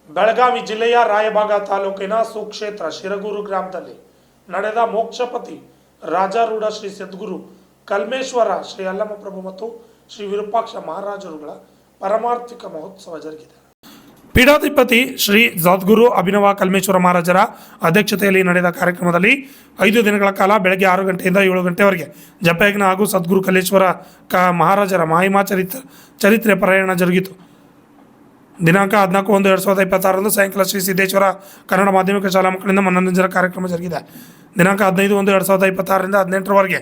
ಬೆಳಗಾವಿ ಜಿಲ್ಲೆಯ ರಾಯಬಾಗ ತಾಲೂಕಿನ ಸುಕ್ಷೇತ್ರ ಶಿರಗೂರು ಗ್ರಾಮದಲ್ಲಿ ನಡೆದ ಮೋಕ್ಷಪತಿ ರಾಜಾರೂಢ ಶ್ರೀ ಸದ್ಗುರು ಕಲ್ಮೇಶ್ವರ ಶ್ರೀ ಅಲ್ಲಮಪ್ರಭು ಮತ್ತು ಶ್ರೀ ವಿರೂಪಾಕ್ಷ ಮಹಾರಾಜರುಗಳ ಪರಮಾರ್ಥಿಕ ಮಹೋತ್ಸವ ಜರುಗಿದೆ. ಪೀಠಾಧಿಪತಿ ಶ್ರೀ ಸದ್ಗುರು ಅಭಿನವ ಕಲ್ಮೇಶ್ವರ ಮಹಾರಾಜರ ಅಧ್ಯಕ್ಷತೆಯಲ್ಲಿ ನಡೆದ ಕಾರ್ಯಕ್ರಮದಲ್ಲಿ 5 ದಿನಗಳ ಕಾಲ ಬೆಳಗ್ಗೆ 6 ಗಂಟೆಯಿಂದ 7 ಗಂಟೆವರೆಗೆ ಜಪಯಜ್ಞ ಹಾಗೂ ಸದ್ಗುರು ಕಲ್ಮೇಶ್ವರ ಮಹಾರಾಜರ ಮಹಿಮಾ ಚರಿತ್ರೆ ಪಾರಾಯಣ ಜರುಗಿತು. ದಿನಾಂಕ 14/1/2026 ಸಾಯಂಕಾಲ ಶ್ರೀ ಸಿದ್ದೇಶ್ವರ ಕನ್ನಡ ಮಾಧ್ಯಮಿಕ ಶಾಲಾ ಮಕ್ಕಳಿಂದ ಮನರಂಜನಾ ಕಾರ್ಯಕ್ರಮ ಜರುಗಿದೆ. ದಿನಾಂಕ 15/1/2026ರಿಂದ 18ರವರೆಗೆ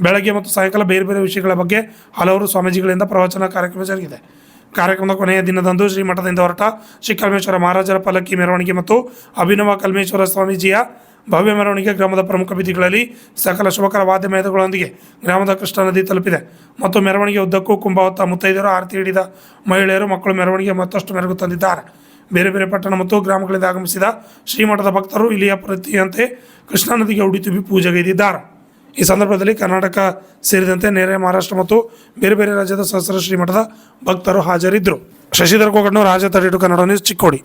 ಬೆಳಗ್ಗೆ ಮತ್ತು ಸಾಯಂಕಾಲ ಬೇರೆ ಬೇರೆ ವಿಷಯಗಳ ಬಗ್ಗೆ ಹಲವಾರು ಸ್ವಾಮೀಜಿಗಳಿಂದ ಪ್ರವಚನ ಕಾರ್ಯಕ್ರಮ ಜರುಗಿದೆ. ಕಾರ್ಯಕ್ರಮದ ಕೊನೆಯ ದಿನದಂದು ಶ್ರೀಮಠದಿಂದ ಹೊರಟ ಶ್ರೀ ಕಲ್ಮೇಶ್ವರ ಮಹಾರಾಜರ ಪಲ್ಲಕ್ಕಿ ಮೆರವಣಿಗೆ ಮತ್ತು ಅಭಿನವ ಕಲ್ಮೇಶ್ವರ ಸ್ವಾಮೀಜಿಯ ಭವ್ಯ ಮೆರವಣಿಗೆ ಗ್ರಾಮದ ಪ್ರಮುಖ ಬೀದಿಗಳಲ್ಲಿ ಸಕಲ ಶುಭಕರ ವಾದ್ಯಮೇಳಗಳೊಂದಿಗೆ ಗ್ರಾಮದ ಕೃಷ್ಣಾ ನದಿ ತಲುಪಿದೆ ಮತ್ತು ಮೆರವಣಿಗೆ ಉದ್ದಕ್ಕೂ ಕುಂಭ ಹೊತ್ತ ಮುತ್ತೈದೆಯರು, ಆರತಿ ಹಿಡಿದ ಮಹಿಳೆಯರು, ಮಕ್ಕಳು ಮೆರವಣಿಗೆ ಮತ್ತಷ್ಟು ಮೆರುಗು ತಂದಿದ್ದಾರೆ. ಬೇರೆ ಬೇರೆ ಪಟ್ಟಣ ಮತ್ತು ಗ್ರಾಮಗಳಿಂದ ಆಗಮಿಸಿದ ಶ್ರೀಮಠದ ಭಕ್ತರು ಇಲ್ಲಿಯ ಪ್ರತಿಯಂತೆ ಕೃಷ್ಣಾ ನದಿಗೆ ಉಡಿ ತುಂಬಿ ಪೂಜೆಗೈದಿದ್ದಾರೆ. ಈ ಸಂದರ್ಭದಲ್ಲಿ ಕರ್ನಾಟಕ ಸೇರಿದಂತೆ ನೆರೆಯ ಮಹಾರಾಷ್ಟ್ರ ಮತ್ತು ಬೇರೆ ಬೇರೆ ರಾಜ್ಯದ ಸಹಸ್ರ ಶ್ರೀಮಠದ ಭಕ್ತರು ಹಾಜರಿದ್ದರು. ಶಶಿಧರ್ ಕೋಗಣ್ಣು, ರಾಜ 32 ಕನ್ನಡ ನ್ಯೂಸ್, ಚಿಕ್ಕೋಡಿ.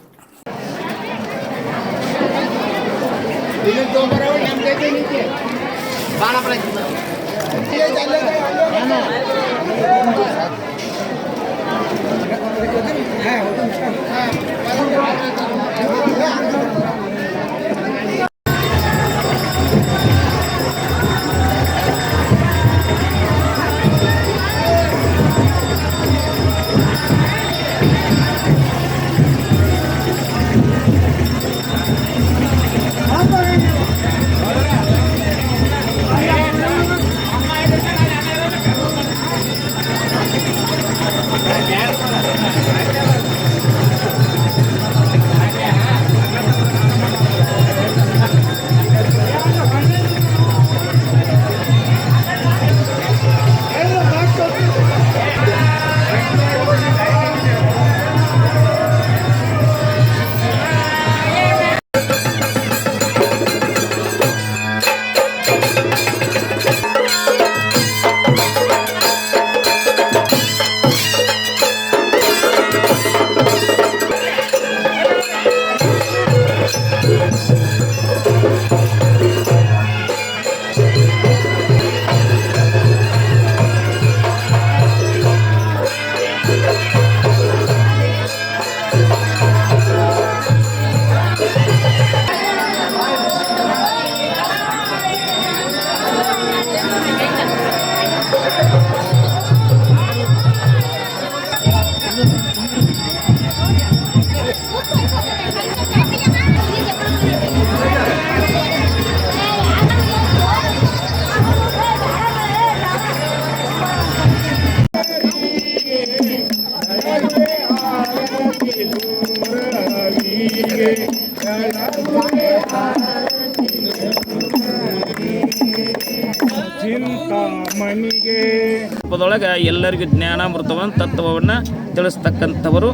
ಹಬ್ಬದೊಳಗೆ ಎಲ್ಲರಿಗೂ ಜ್ಞಾನಾಮೃತವನ್ನು ತತ್ವವನ್ನು ತಿಳಿಸ್ತಕ್ಕಂಥವರು.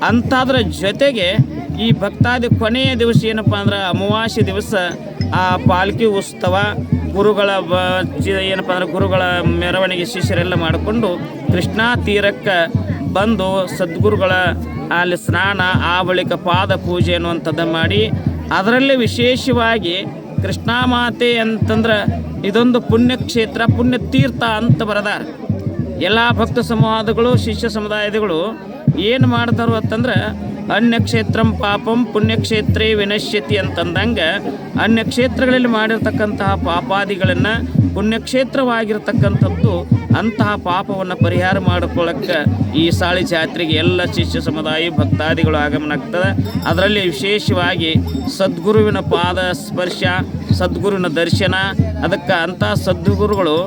ಅಂಥದ್ರ ಜೊತೆಗೆ ಈ ಭಕ್ತಾದಿ ಕೊನೆಯ ದಿವಸ ಏನಪ್ಪ ಅಂದ್ರೆ ಅಮಾವಾಸ್ಯೆ ದಿವಸ ಆ ಪಾಲ್ಕಿ ಉತ್ಸವ, ಗುರುಗಳ ಏನಪ್ಪ ಅಂದ್ರೆ ಗುರುಗಳ ಮೆರವಣಿಗೆ ಶಿಷ್ಯರೆಲ್ಲ ಮಾಡಿಕೊಂಡು ಕೃಷ್ಣಾ ತೀರಕ್ಕೆ ಬಂದು ಸದ್ಗುರುಗಳ ಅಲ್ಲಿ ಸ್ನಾನ, ಆ ಬಳಿಕ ಪಾದ ಪೂಜೆ ಅನ್ನುವಂಥದ್ದು ಮಾಡಿ, ಅದರಲ್ಲಿ ವಿಶೇಷವಾಗಿ ಕೃಷ್ಣಾ ಮಾತೆ ಅಂತಂದ್ರೆ ಇದೊಂದು ಪುಣ್ಯಕ್ಷೇತ್ರ, ಪುಣ್ಯತೀರ್ಥ ಅಂತ ಬರೆದಾರ. ಎಲ್ಲ ಭಕ್ತ ಸಮೂಹಗಳು, ಶಿಷ್ಯ ಸಮುದಾಯಗಳು ಏನು ಮಾಡ್ತಾರೋ ಅಂತಂದ್ರೆ ಅನ್ಯಕ್ಷೇತ್ರಂ ಪಾಪಂ ಪುಣ್ಯಕ್ಷೇತ್ರೇ ವಿನಶ್ಯತಿ ಅಂತಂದಂಗೆ ಅನ್ಯಕ್ಷೇತ್ರಗಳಲ್ಲಿ ಮಾಡಿರ್ತಕ್ಕಂತಹ ಪಾಪಾದಿಗಳನ್ನು ಪುಣ್ಯಕ್ಷೇತ್ರವಾಗಿರ್ತಕ್ಕಂಥದ್ದು ಅಂತಹ ಪಾಪವನ್ನು ಪರಿಹಾರ ಮಾಡಿಕೊಳ್ಳಕ್ಕೆ ಈ ಸಾಳಿ ಜಾತ್ರೆಗೆ ಎಲ್ಲ ಶಿಷ್ಯ ಸಮುದಾಯ ಭಕ್ತಾದಿಗಳು ಆಗಮನ ಆಗ್ತದೆ. ಅದರಲ್ಲಿ ವಿಶೇಷವಾಗಿ ಸದ್ಗುರುವಿನ ಪಾದ ಸ್ಪರ್ಶ, ಸದ್ಗುರುವಿನ ದರ್ಶನ, ಅದಕ್ಕೆ ಅಂಥ ಸದ್ಗುರುಗಳು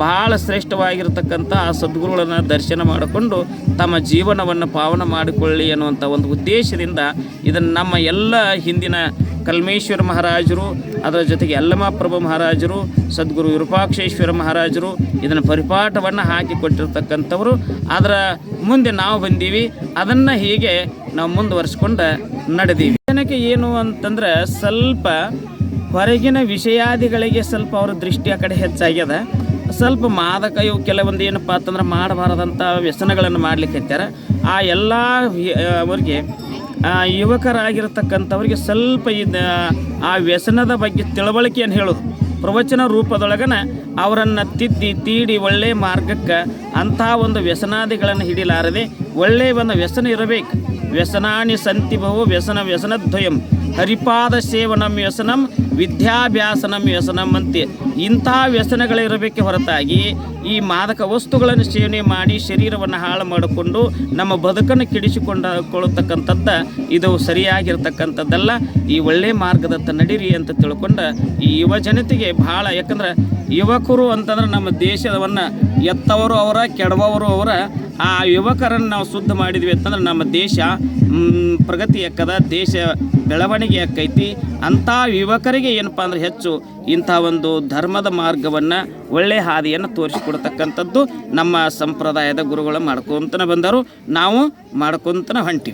ಬಹಳ ಶ್ರೇಷ್ಠವಾಗಿರ್ತಕ್ಕಂಥ ಆ ಸದ್ಗುರುಗಳನ್ನು ದರ್ಶನ ಮಾಡಿಕೊಂಡು ತಮ್ಮ ಜೀವನವನ್ನು ಪಾವನ ಮಾಡಿಕೊಳ್ಳಿ ಅನ್ನುವಂಥ ಒಂದು ಉದ್ದೇಶದಿಂದ ಇದನ್ನು ನಮ್ಮ ಎಲ್ಲ ಹಿಂದಿನ ಕಲ್ಮೇಶ್ವರ ಮಹಾರಾಜರು, ಅದರ ಜೊತೆಗೆ ಅಲ್ಲಮಪ್ರಭು ಮಹಾರಾಜರು, ಸದ್ಗುರು ವಿರೂಪಾಕ್ಷೇಶ್ವರ ಮಹಾರಾಜರು ಇದನ್ನು ಪರಿಪಾಠವನ್ನು ಹಾಕಿಕೊಟ್ಟಿರ್ತಕ್ಕಂಥವರು. ಅದರ ಮುಂದೆ ನಾವು ಬಂದೀವಿ, ಅದನ್ನು ಹೀಗೆ ನಾವು ಮುಂದುವರಿಸ್ಕೊಂಡು ನಡೆದೀವಿ. ಜನಕ್ಕೆ ಏನು ಅಂತಂದ್ರೆ ಸ್ವಲ್ಪ ಹೊರಗಿನ ವಿಷಯಾದಿಗಳಿಗೆ ಸ್ವಲ್ಪ ಅವರ ದೃಷ್ಟಿ ಆ ಕಡೆ ಹೆಚ್ಚಾಗ್ಯದ. ಸ್ವಲ್ಪ ಮಾದಕ ಇವು ಕೆಲವೊಂದು ಏನಪ್ಪ ಅಂತಂದ್ರೆ ಮಾಡಬಾರದಂಥ ವ್ಯಸನಗಳನ್ನು ಮಾಡ್ಲಿಕ್ಕೆ ಹಚ್ಚಾರ. ಆ ಎಲ್ಲ ಅವ್ರಿಗೆ ಯುವಕರಾಗಿರ್ತಕ್ಕಂಥವ್ರಿಗೆ ಸ್ವಲ್ಪ ಆ ವ್ಯಸನದ ಬಗ್ಗೆ ತಿಳುವಳಿಕೆಯನ್ನು ಹೇಳೋದು, ಪ್ರವಚನ ರೂಪದೊಳಗನ ಅವರನ್ನು ತೀಡಿ ಒಳ್ಳೆಯ ಮಾರ್ಗಕ್ಕೆ ಅಂಥ ಒಂದು ವ್ಯಸನಾದಿಗಳನ್ನು ಹಿಡಿಲಾರದೆ ಒಳ್ಳೆಯ ಒಂದು ವ್ಯಸನ ಇರಬೇಕು. ವ್ಯಸನಾನಿ ಸಂತಿ ಬಹು ವ್ಯಸನದ್ವಯಂ ಹರಿಪಾದ ಸೇವನಂ ವ್ಯಸನಂ ವಿದ್ಯಾಭ್ಯಾಸನಂ ವ್ಯಸನಂ ಅಂತೆ. ಇಂಥ ವ್ಯಸನಗಳಿರಬೇಕೆ ಹೊರತಾಗಿ ಈ ಮಾದಕ ವಸ್ತುಗಳನ್ನು ಸೇವನೆ ಮಾಡಿ ಶರೀರವನ್ನು ಹಾಳು ಮಾಡಿಕೊಂಡು ನಮ್ಮ ಬದುಕನ್ನು ಕೆಡಿಸಿಕೊಳ್ಳತಕ್ಕಂಥದ್ದು ಇದು ಸರಿಯಾಗಿರ್ತಕ್ಕಂಥದ್ದಲ್ಲ. ಈ ಒಳ್ಳೆಯ ಮಾರ್ಗದತ್ತ ನಡೀರಿ ಅಂತ ತಿಳ್ಕೊಂಡು ಈ ಯುವ ಜನತೆಗೆ ಭಾಳ, ಯಾಕಂದ್ರೆ ಯುವಕರು ಅಂತಂದ್ರೆ ನಮ್ಮ ದೇಶವನ್ನು ಎತ್ತವರು ಅವರ ಕೆಡವವರು ಅವರ. ಆ ಯುವಕರನ್ನು ನಾವು ಶುದ್ಧ ಮಾಡಿದ್ವಿ ಅಂತಂದ್ರೆ ನಮ್ಮ ದೇಶ ಪ್ರಗತಿ ಯಾಕದ, ದೇಶ ಬೆಳವಣಿಗೆ ಯಾಕೈತಿ. ಅಂಥ ಯುವಕರಿಗೆ ಏನಪ್ಪ ಅಂದ್ರೆ ಹೆಚ್ಚು ಇಂಥ ಒಂದು ಧರ್ಮದ ಮಾರ್ಗವನ್ನು ಒಳ್ಳೆಯ ಹಾದಿಯನ್ನು ತೋರಿಸಿಕೊಡ್ತಕ್ಕಂಥದ್ದು ನಮ್ಮ ಸಂಪ್ರದಾಯದ ಗುರುಗಳು ಮಾಡ್ಕೊತನ ಬಂದರು, ನಾವು ಮಾಡ್ಕೊತನ ಹೊಂಟಿವಿ.